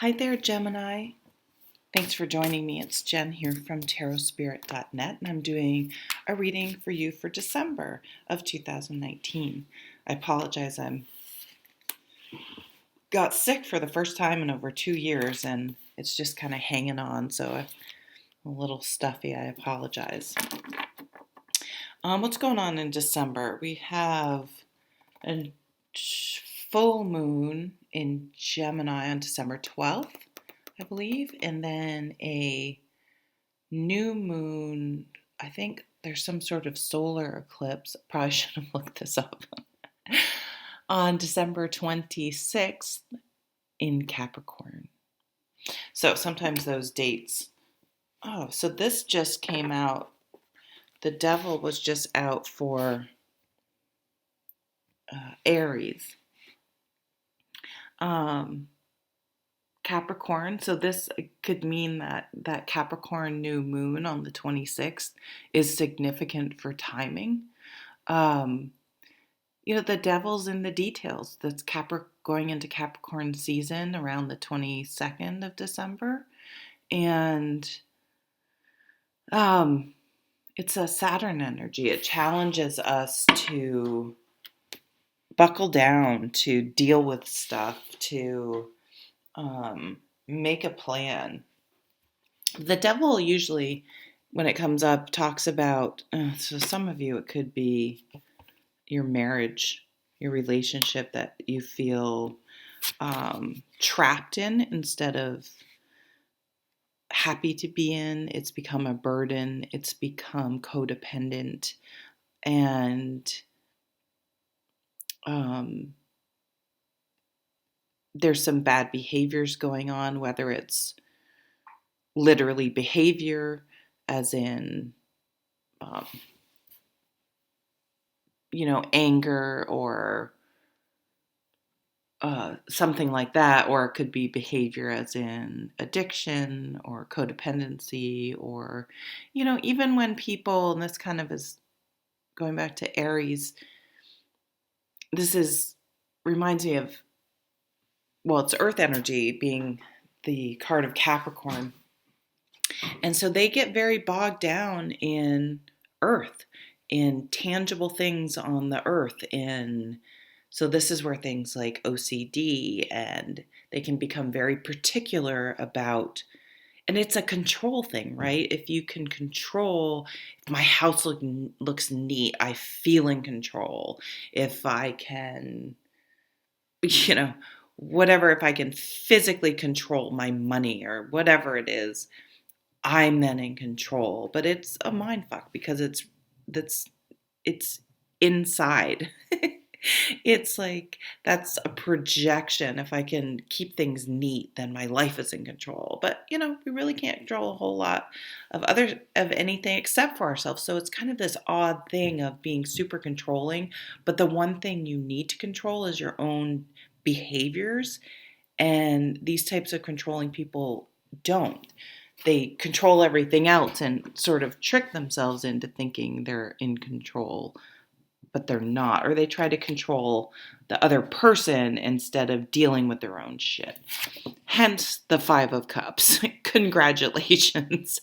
Hi there, Gemini. Thanks for joining me. It's Jen here from tarotspirit.net, and I'm doing a reading for you for December of 2019. I apologize, I got sick for the first time in over 2 years, and it's just kind of hanging on, so I'm a little stuffy. I apologize. What's going on in December? We have a full moon in Gemini on December 12th. I believe, and then a new moon. I think there's some sort of solar eclipse. Probably should have looked this up. On December 26th in Capricorn. So sometimes those dates. Oh, so this just came out. The devil was just out for Aries. Capricorn, so this could mean that Capricorn new moon on the 26th is significant for timing. The devil's in the details. That's going into Capricorn season around the 22nd of December. And it's a Saturn energy. It challenges us to buckle down, to deal with stuff, to make a plan. The devil usually, when it comes up, talks about, so some of you, it could be your marriage, your relationship that you feel trapped in instead of happy to be in. It's become a burden. It's become codependent. And there's some bad behaviors going on, whether it's literally behavior, as in, anger or something like that, or it could be behavior as in addiction or codependency, or, even when people, and this kind of is going back to Aries, reminds me of, it's earth energy being the card of Capricorn. And so they get very bogged down in earth, in tangible things on the earth. So this is where things like OCD, and they can become very particular about, and it's a control thing, right? If you can control, if my house looks neat, I feel in control. If I can, whatever, if I can physically control my money or whatever it is, I'm then in control. But it's a mind fuck because it's inside. It's like, that's a projection. If I can keep things neat, then my life is in control. But, we really can't control a whole lot of anything except for ourselves. So it's kind of this odd thing of being super controlling. But the one thing you need to control is your own behaviors. And these types of controlling people don't. They control everything else and sort of trick themselves into thinking they're in control, but they're not. Or they try to control the other person instead of dealing with their own shit. Hence the 5 of Cups. Congratulations.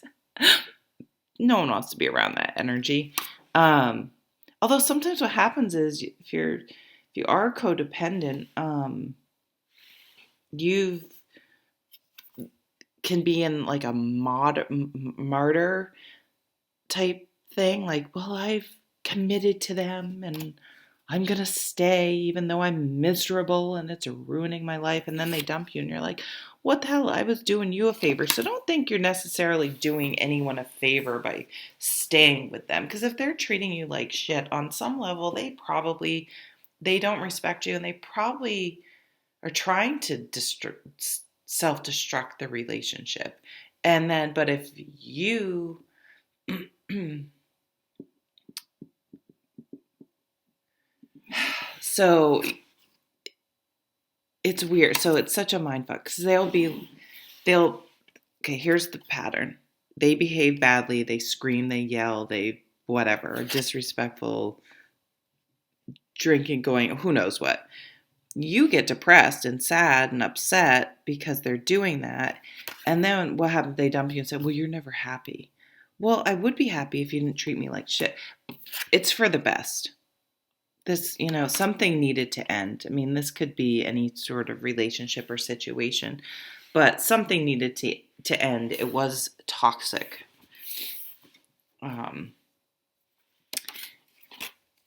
No one wants to be around that energy. Although sometimes what happens is if you are codependent, you can be in like a martyr type thing. Like, well, I've committed to them and I'm going to stay even though I'm miserable and it's ruining my life. And then they dump you and you're like, what the hell? I was doing you a favor. So don't think you're necessarily doing anyone a favor by staying with them. Because if they're treating you like shit on some level, they don't respect you, and they probably are trying to self-destruct the relationship. And then, but if you so it's weird. So it's such a mindfuck because okay, here's the pattern. They behave badly, they scream, they yell, they whatever, disrespectful, drinking, going, who knows what. You get depressed and sad and upset because they're doing that. And then what happens? They dump you and say, well, you're never happy. Well, I would be happy if you didn't treat me like shit. It's for the best. This, something needed to end. I mean, this could be any sort of relationship or situation, but something needed to end. It was toxic.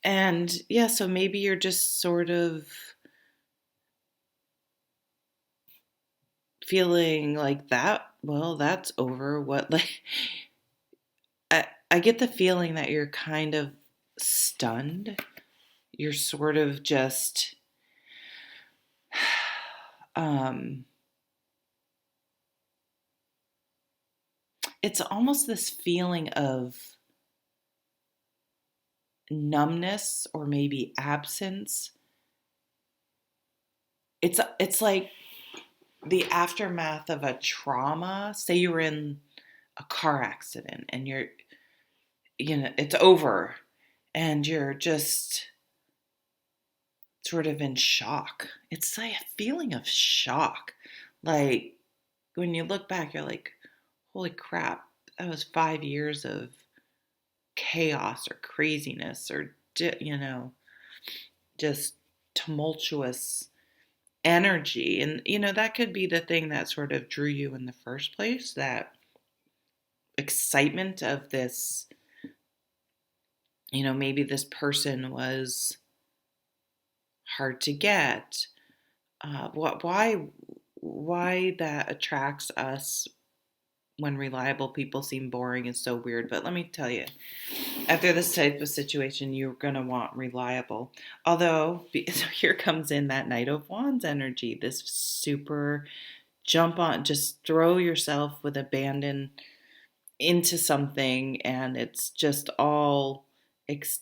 And yeah, so maybe you're just sort of feeling like that. Well, that's over. What, like, I get the feeling that you're kind of stunned. You're sort of just, it's almost this feeling of numbness or maybe absence. It's like the aftermath of a trauma. Say you were in a car accident and it's over and you're just sort of in shock. It's like a feeling of shock. Like when you look back, you're like, holy crap, that was 5 years of chaos or craziness or, just tumultuous energy. And, that could be the thing that sort of drew you in the first place, that excitement of this, maybe this person was hard to get. Why that attracts us when reliable people seem boring is so weird. But let me tell you, after this type of situation, you're going to want reliable. Although, so here comes in that Knight of Wands energy, this super jump on, just throw yourself with abandon into something, and it's just all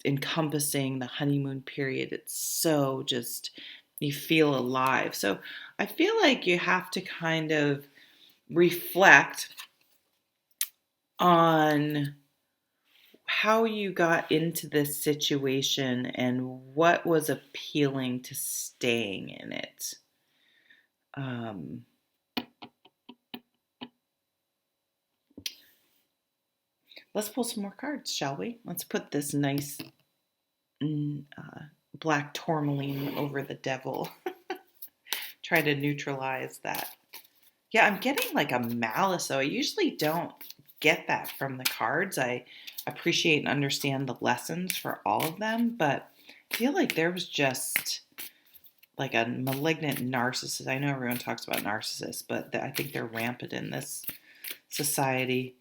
encompassing the honeymoon period. It's so just, you feel alive. So I feel like you have to kind of reflect on how you got into this situation and what was appealing to staying in it. Let's pull some more cards, shall we? Let's put this nice black tourmaline over the devil. Try to neutralize that. Yeah, I'm getting like a malice, though. I usually don't get that from the cards. I appreciate and understand the lessons for all of them, but I feel like there was just like a malignant narcissist. I know everyone talks about narcissists, but I think they're rampant in this society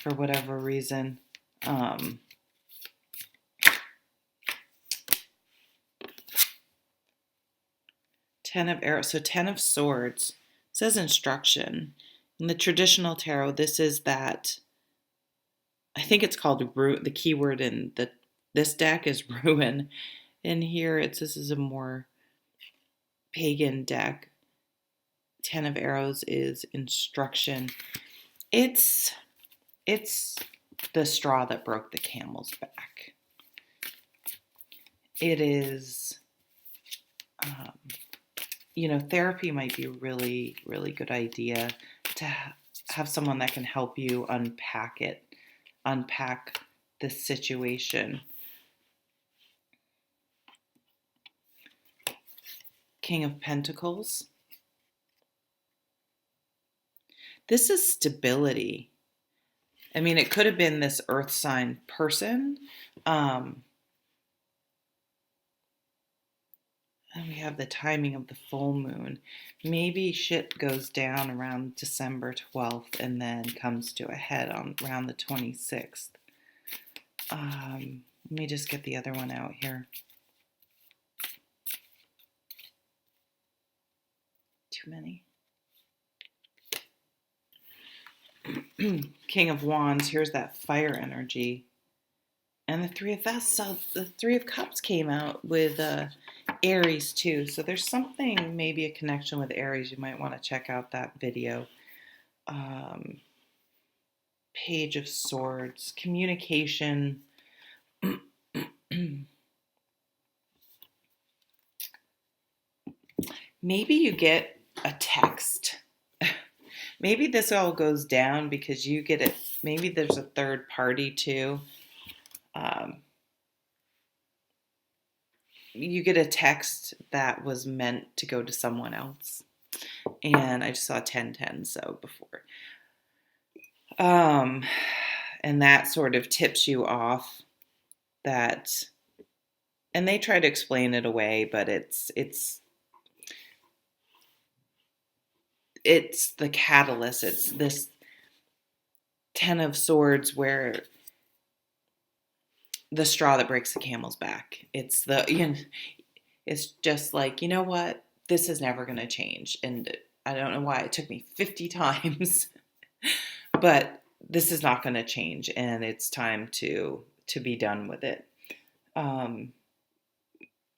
for whatever reason. 10 of arrows. So 10 of swords. It says instruction. In the traditional tarot, this is that, I think it's called the keyword in this deck is ruin. In here, this is a more pagan deck. 10 of arrows is instruction. It's the straw that broke the camel's back. It is, therapy might be a really, really good idea to have someone that can help you unpack this situation. King of Pentacles. This is stability. I mean, it could have been this earth sign person. And we have the timing of the full moon. Maybe shit goes down around December 12th and then comes to a head around the 26th. Let me just get the other one out here. Too many. King of Wands. Here's that fire energy. And the Three of Cups. So the Three of Cups came out with Aries too. So there's something, maybe a connection with Aries. You might want to check out that video. Page of Swords. Communication. maybe you get a text. Maybe this all goes down because you get it. Maybe there's a third party too. Um, you get a text that was meant to go to someone else. And I just saw 1010 so before. Um, and that sort of tips you off that, and they try to explain it away, but it's the catalyst. It's this 10 of swords where the straw that breaks the camel's back. It's it's just like, you know what? This is never going to change. And I don't know why it took me 50 times, but this is not going to change. And it's time to be done with it. And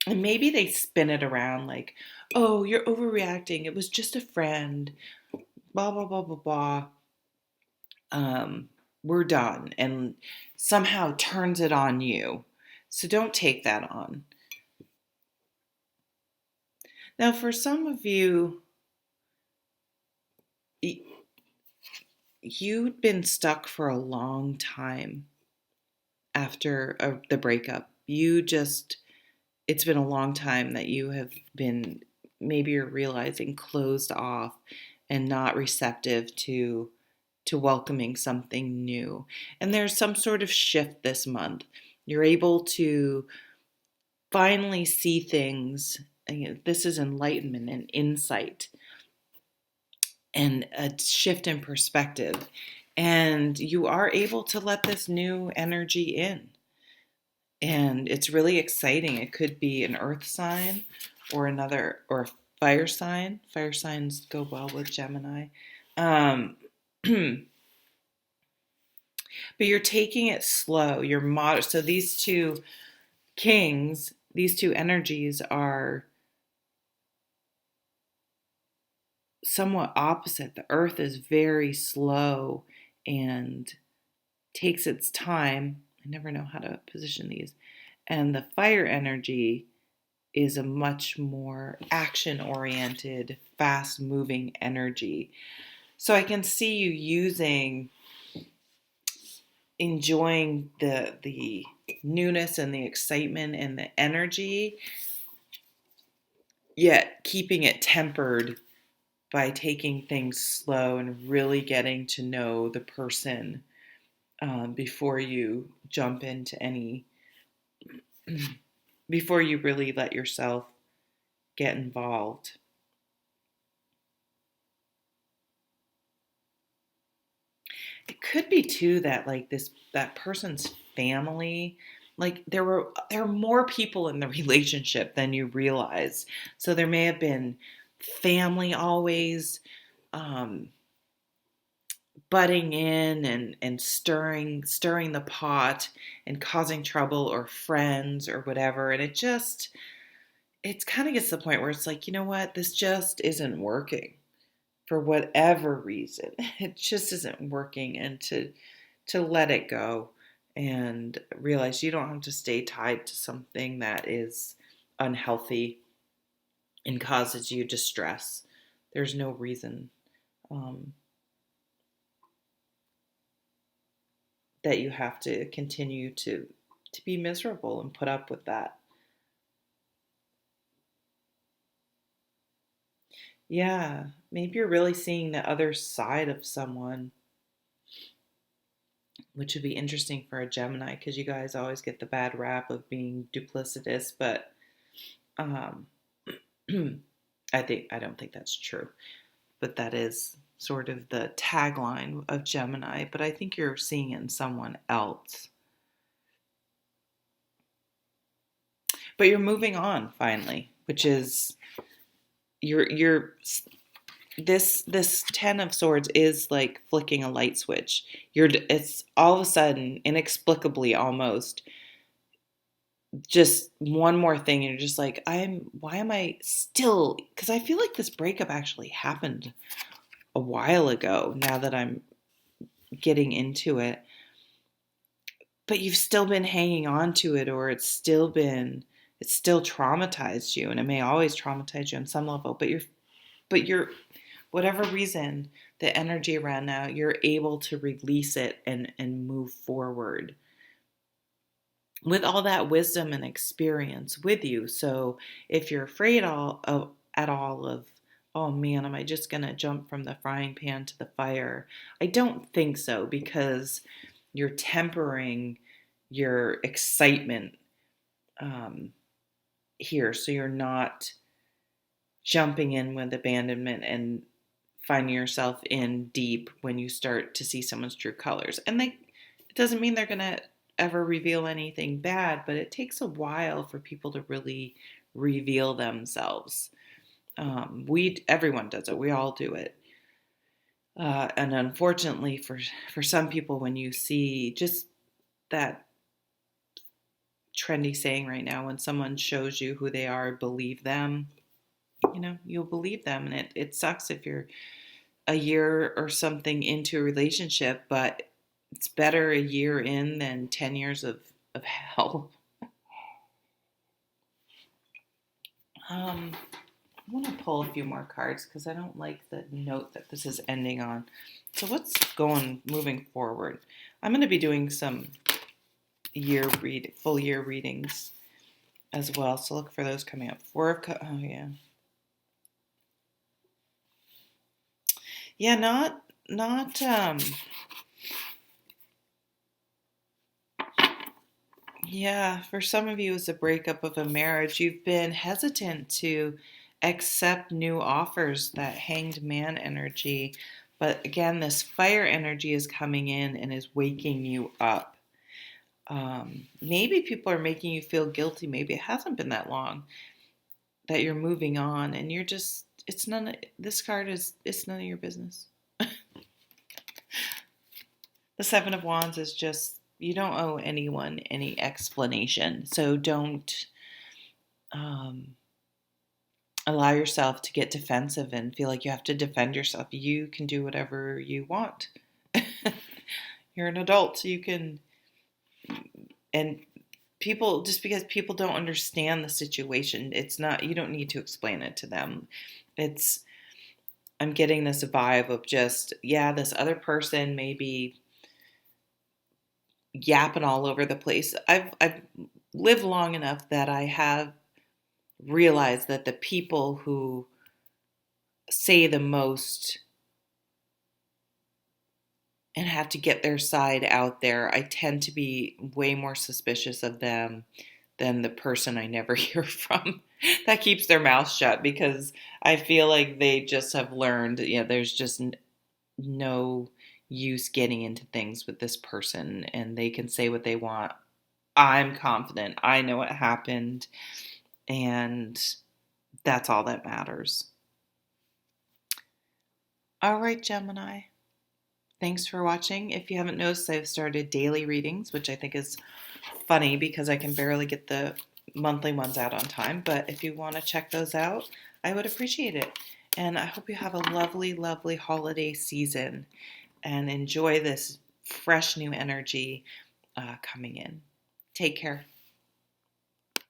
maybe they spin it around like, oh, you're overreacting. It was just a friend. Blah, blah, blah, blah, blah. We're done. And somehow turns it on you. So don't take that on. Now, for some of you, you've been stuck for a long time after the breakup. It's been a long time that you have been, maybe you're realizing, closed off and not receptive to welcoming something new. And there's some sort of shift this month. You're able to finally see things. This is enlightenment and insight and a shift in perspective. And you are able to let this new energy in. And it's really exciting. It could be an earth sign or a fire sign. Fire signs go well with Gemini. But you're taking it slow. You're moderate. So these two kings, these two energies are somewhat opposite. The earth is very slow and takes its time. I never know how to position these. And the fire energy is a much more action-oriented, fast-moving energy. So I can see you enjoying the newness and the excitement and the energy, yet keeping it tempered by taking things slow and really getting to know the person before you jump into before you really let yourself get involved. It could be too that like that person's family, like there are more people in the relationship than you realize. So there may have been family always butting in and stirring the pot and causing trouble, or friends or whatever. And it kind of gets to the point where it's like, you know what, this just isn't working for whatever reason. It just isn't working. And to let it go and realize you don't have to stay tied to something that is unhealthy and causes you distress. There's no reason that you have to continue to be miserable and put up with that. Yeah, maybe you're really seeing the other side of someone, which would be interesting for a Gemini because you guys always get the bad rap of being duplicitous, but um, I don't think that's true, but that is sort of the tagline of Gemini. But I think you're seeing it in someone else. But you're moving on finally, which is you're this 10 of swords is like flicking a light switch. It's all of a sudden, inexplicably almost, just one more thing, and you're just like, why am I still, because I feel like this breakup actually happened a while ago now that I'm getting into it, but you've still been hanging on to it, or it's still been it still traumatized you, and it may always traumatize you on some level, but you're whatever reason the energy around now, you're able to release it and move forward with all that wisdom and experience with you. So if you're afraid at all of, oh man, am I just going to jump from the frying pan to the fire? I don't think so, because you're tempering your excitement here. So you're not jumping in with abandonment and finding yourself in deep when you start to see someone's true colors. And it doesn't mean they're going to ever reveal anything bad, but it takes a while for people to really reveal themselves. Everyone does it. We all do it. And unfortunately for some people, when you see just that trendy saying right now, when someone shows you who they are, believe them, you'll believe them. And it sucks if you're a year or something into a relationship, but it's better a year in than 10 years of hell. I want to pull a few more cards because I don't like the note that this is ending on. So what's moving forward? I'm going to be doing some full year readings as well. So look for those coming up. Oh yeah. Yeah, not yeah, for some of you, it's a breakup of a marriage. You've been hesitant to accept new offers, that hanged man energy. But again, this fire energy is coming in and is waking you up. Maybe people are making you feel guilty. Maybe it hasn't been that long that you're moving on, and you're just, it's none of your business. The Seven of Wands is just, you don't owe anyone any explanation. So don't allow yourself to get defensive and feel like you have to defend yourself. You can do whatever you want. You're an adult. You can, and people, just because people don't understand the situation, you don't need to explain it to them. I'm getting this vibe of just, yeah, this other person may be yapping all over the place. I've lived long enough that I have realized that the people who say the most and have to get their side out there, I tend to be way more suspicious of them than the person I never hear from that keeps their mouth shut, because I feel like they just have learned, there's just no use getting into things with this person, and they can say what they want. I'm confident. I know what happened, and that's all that matters. All right, Gemini. Thanks for watching. If you haven't noticed, I've started daily readings, which I think is funny because I can barely get the monthly ones out on time. But if you want to check those out, I would appreciate it. And I hope you have a lovely, lovely holiday season and enjoy this fresh new energy coming in. Take care.